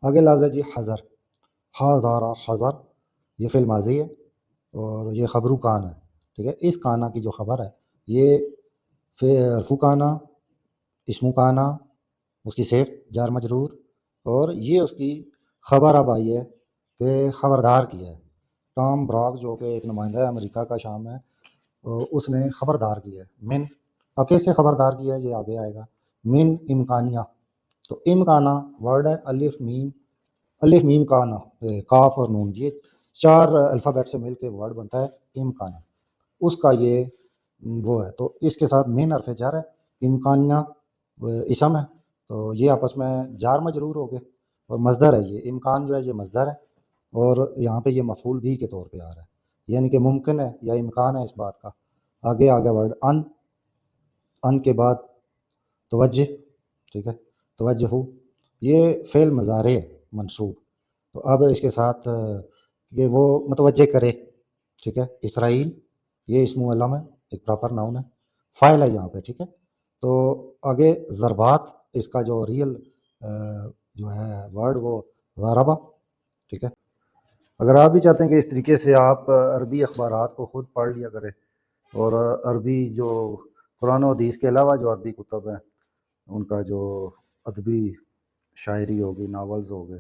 آگے لفظ ہے جی حذر، حاضارہ حذر، یہ فعل ماضی ہے اور یہ خبرو کان ہے، ٹھیک ہے۔ اس کانا کی جو خبر ہے یہ رفو کانا، اسمو کانا، اس کی صفت جار مجرور، اور یہ اس کی خبر اب آئی ہے کہ خبردار کیا ہے۔ ٹام براک جو کہ ایک نمائندہ ہے امریکہ کا شام میں، اس نے خبردار کیا ہے من، اب کیسے خبردار کیا ہے یہ آگے آئے گا، من امکانیہ، تو امکانہ ورڈ ہے، الف میم کانا، کاف اور نون، یہ 4 الفابیٹ سے مل کے ورڈ بنتا ہے امکانہ، اس کا یہ وہ ہے، تو اس کے ساتھ من حرف جر ہے، امکانیہ اسم ہے، تو یہ آپس میں جار مجرور ہو گئے، اور مصدر ہے یہ امکان جو ہے یہ مصدر ہے، اور یہاں پہ یہ مفعول بھی کے طور پہ آ رہا ہے، یعنی کہ ممکن ہے یا امکان ہے اس بات کا۔ آگے ورڈ ان کے بعد توجہ، ٹھیک ہے، توجہ ہو، یہ فعل مضارع ہے منصوب، تو اب اس کے ساتھ کہ وہ متوجہ کرے، ٹھیک ہے، اسرائیل یہ اسم علم ہے، ایک پراپر ناؤن ہے، فاعل ہے یہاں پہ، ٹھیک ہے۔ تو آگے ضربات، اس کا جو ریئل جو ہے ورڈ وہ ضربہ، ٹھیک ہے۔ اگر آپ بھی چاہتے ہیں کہ اس طریقے سے آپ عربی اخبارات کو خود پڑھ لیا کریں، اور عربی جو قرآن و حدیث کے علاوہ جو عربی کتب ہیں ان کا جو ادبی شاعری ہوگی، ناولز ہو گئے،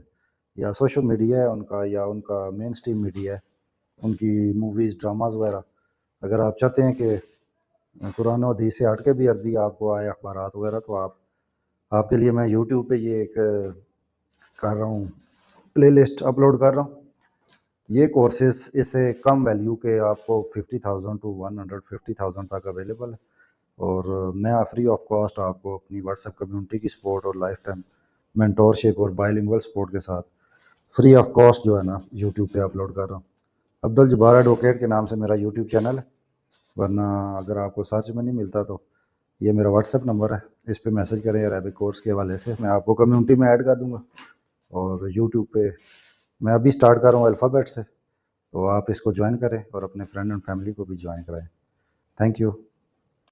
یا سوشل میڈیا ہے ان کا، یا ان کا مین سٹریم میڈیا ہے، ان کی موویز، ڈراماز وغیرہ، اگر آپ چاہتے ہیں کہ قرآن و حدیث سے ہٹ کے بھی عربی آپ کو آئے اخبارات وغیرہ، تو آپ کے لیے میں یوٹیوب پہ یہ ایک کر رہا ہوں، پلے لسٹ اپلوڈ کر رہا ہوں۔ یہ کورسز اس سے کم ویلیو کے آپ کو 50,000 to 150,000 تک اویلیبل ہے، اور میں فری آف کاسٹ آپ کو اپنی واٹس ایپ کمیونٹی کی سپورٹ اور لائف ٹائم مینٹورشپ اور بائی لنگول سپورٹ کے ساتھ فری آف کاسٹ جو ہے نا یوٹیوب پہ اپلوڈ کر رہا ہوں۔ عبدالجبار ایڈوکیٹ کے نام سے میرا یوٹیوب چینل ہے، ورنہ اگر آپ کو سرچ میں نہیں ملتا تو یہ میرا واٹس ایپ نمبر ہے، اس پہ میسج کریں عربک کورس کے حوالے سے، میں آپ کو کمیونٹی میں ایڈ کر دوں گا۔ اور یوٹیوب پہ میں ابھی سٹارٹ کر رہا ہوں الفابیٹ سے، تو آپ اس کو جوائن کریں اور اپنے فرینڈ اینڈ فیملی کو بھی جوائن کرائیں۔ Thank you.